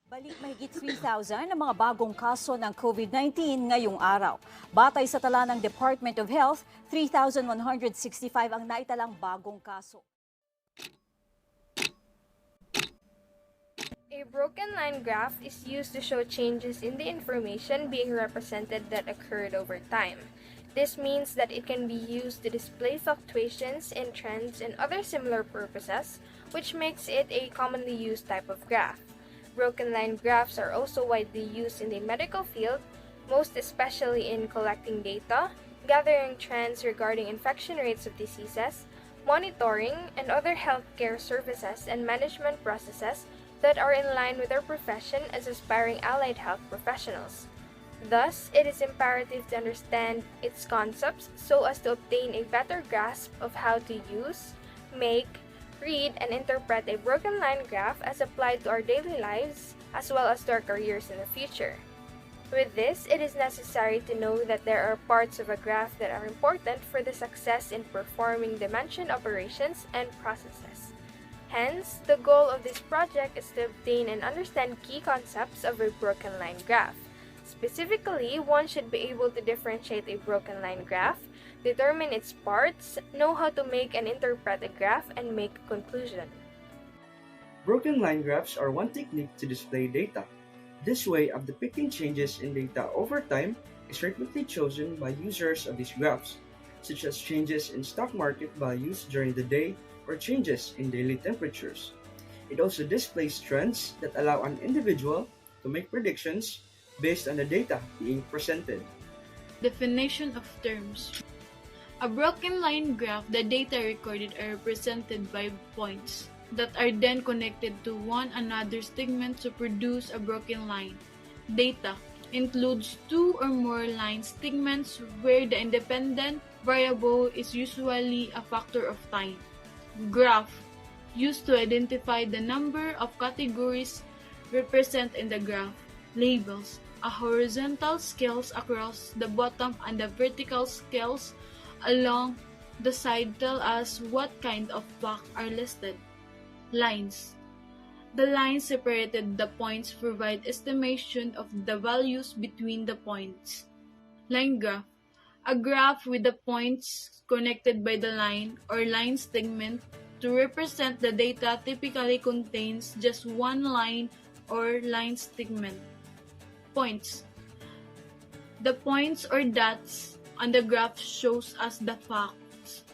Balik mahigit 3,000 ang mga bagong kaso ng COVID-19 ngayong araw. Batay sa tala ng Department of Health, 3,165 ang naitalang bagong kaso. A broken line graph is used to show changes in the information being represented that occurred over time. This means that it can be used to display fluctuations in trends and other similar purposes, which makes it a commonly used type of graph. Broken line graphs are also widely used in the medical field, most especially in collecting data, gathering trends regarding infection rates of diseases, monitoring, and other healthcare services and management processes that are in line with our profession as aspiring allied health professionals. Thus, it is imperative to understand its concepts so as to obtain a better grasp of how to use, make, read, and interpret a broken line graph as applied to our daily lives as well as to our careers in the future. With this, it is necessary to know that there are parts of a graph that are important for the success in performing dimension operations and processes. Hence, the goal of this project is to obtain and understand key concepts of a broken line graph. Specifically, one should be able to differentiate a broken line graph, determine its parts, know how to make and interpret a graph, and make a conclusion. Broken line graphs are one technique to display data. This way of depicting changes in data over time is frequently chosen by users of these graphs, such as changes in stock market values during the day or changes in daily temperatures. It also displays trends that allow an individual to make predictions based on the data being presented. Definition of terms. A broken line graph, the data recorded are represented by points that are then connected to one another segments to produce a broken line. Data includes two or more line segments where the independent variable is usually a factor of time. Graph, used to identify the number of categories represented in the graph. Labels, a horizontal scales across the bottom and the vertical scales along the side tell us what kind of facts are listed. Lines. The lines separated the points provide estimation of the values between the points. Line graph. A graph with the points connected by the line or line segment to represent the data typically contains just one line or line segment. Points. The points or dots on the graph shows us the facts.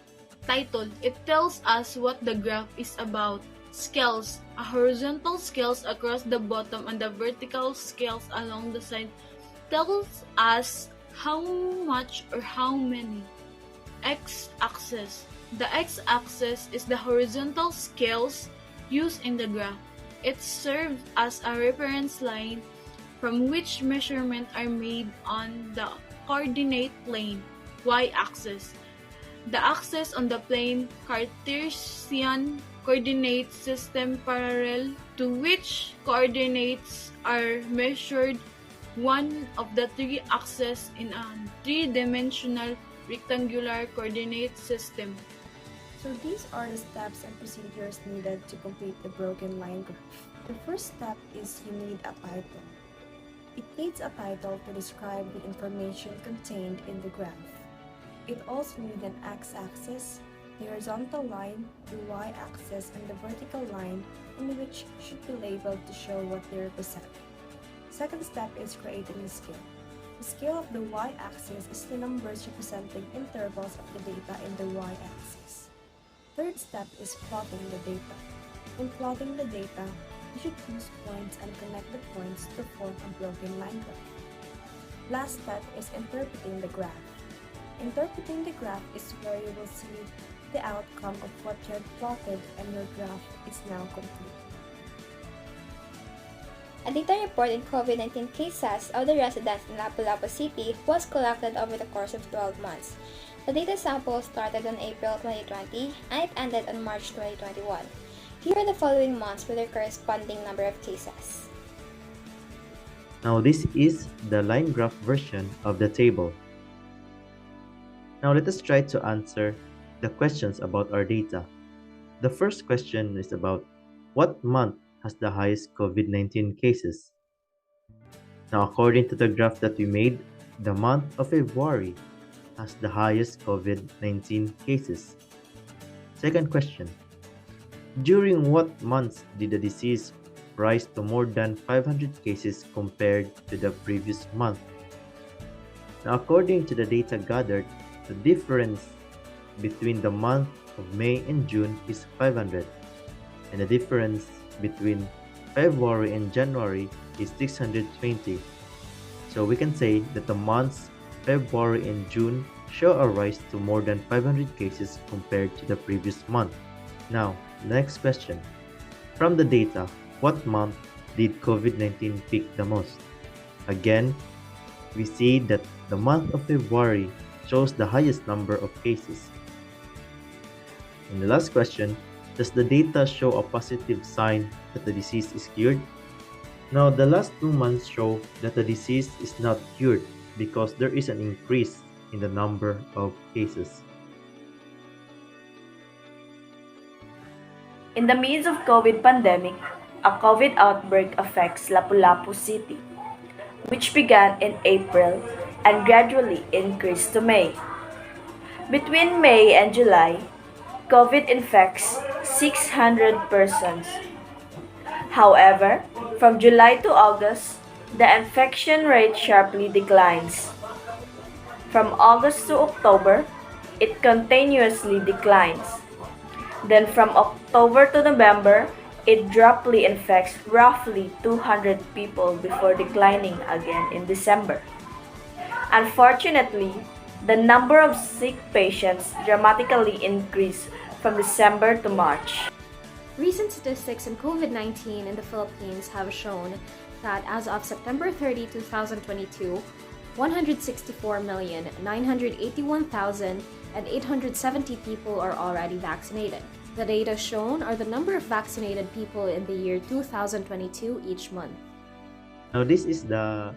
Title. It tells us what the graph is about. Scales. A horizontal scales across the bottom and the vertical scales along the side tells us how much or how many. X-axis. The x-axis is the horizontal scales used in the graph. It serves as a reference line from which measurements are made on the coordinate plane, y-axis. The axis on the plane Cartesian coordinate system parallel to which coordinates are measured one of the three axes in a three-dimensional rectangular coordinate system. So these are the steps and procedures needed to complete the broken line graph. The first step is you need a title. It needs a title to describe the information contained in the graph. It also needs an x-axis, the horizontal line, the y-axis, and the vertical line, on which should be labeled to show what they represent. Second step is creating a scale. The scale of the y-axis is the numbers representing intervals of the data in the y-axis. Third step is plotting the data. In plotting the data, you should use points and connect the points to form a broken line graph. Last step is interpreting the graph. Interpreting the graph is where you will see the outcome of what you had plotted and your graph is now complete. A data report in COVID-19 cases of the residents in Lapu-Lapu City was collected over the course of 12 months. The data sample started on April 2020 and it ended on March 2021. Here are the following months with their corresponding number of cases. Now this is the line graph version of the table. Now let us try to answer the questions about our data. The first question is about what month has the highest COVID-19 cases? Now, according to the graph that we made, the month of February has the highest COVID-19 cases. Second question, during what months did the disease rise to more than 500 cases compared to the previous month? Now, according to the data gathered, the difference between the month of May and June is 500, and the difference between February and January is 620. So we can say that the months February and June show a rise to more than 500 cases compared to the previous month. Now, next question. From the data, what month did COVID-19 peak the most? Again, we see that the month of February shows the highest number of cases. And the last question, does the data show a positive sign that the disease is cured? Now, the last 2 months show that the disease is not cured because there is an increase in the number of cases. In the midst of COVID pandemic, a COVID outbreak affects Lapu-Lapu City, which began in April and gradually increased to May. Between May and July, COVID infects 600 persons. However, from July to August, the infection rate sharply declines. From August to October, it continuously declines. Then from October to November, it rapidly infects roughly 200 people before declining again in December. Unfortunately, the number of sick patients dramatically increased from December to March. Recent statistics on COVID-19 in the Philippines have shown that as of September 30, 2022, 164,981,870 people are already vaccinated. The data shown are the number of vaccinated people in the year 2022 each month. Now, this is the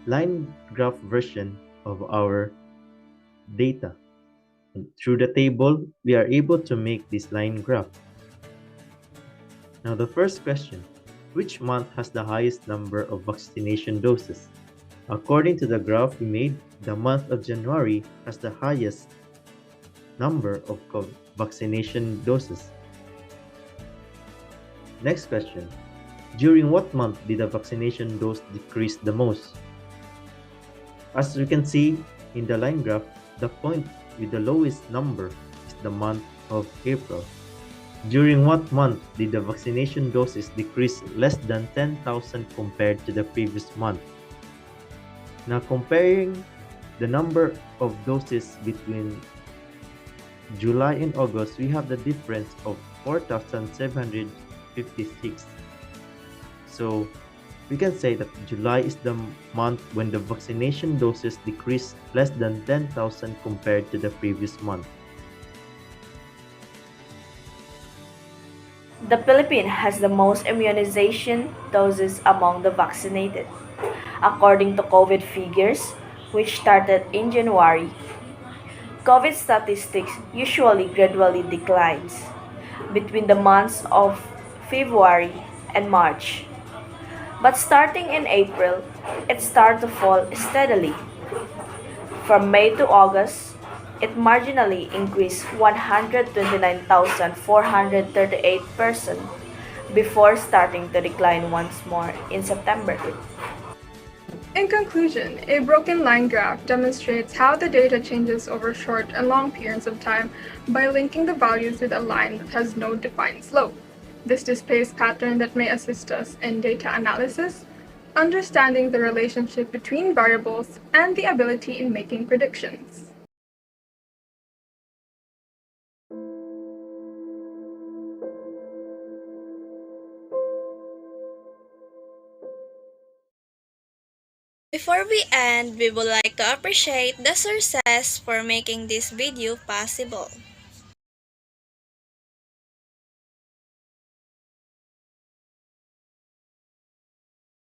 line graph version of our data. Through the table, we are able to make this line graph. Now, the first question, which month has the highest number of vaccination doses? According to the graph we made, the month of January has the highest number of vaccination doses. Next question, during what month did the vaccination dose decrease the most? As you can see in the line graph, the point with the lowest number is the month of April. During what month did the vaccination doses decrease less than 10,000 compared to the previous month? Now, comparing the number of doses between July and August, we have the difference of 4,756. So, we can say that July is the month when the vaccination doses decreased less than 10,000 compared to the previous month. The Philippines has the most immunization doses among the vaccinated. According to COVID figures, which started in January, COVID statistics usually gradually declines between the months of February and March. But starting in April, it started to fall steadily. From May to August, it marginally increased 129,438 persons before starting to decline once more in September. In conclusion, a broken line graph demonstrates how the data changes over short and long periods of time by linking the values with a line that has no defined slope. This displays pattern that may assist us in data analysis, understanding the relationship between variables, and the ability in making predictions. Before we end, we would like to appreciate the sources for making this video possible.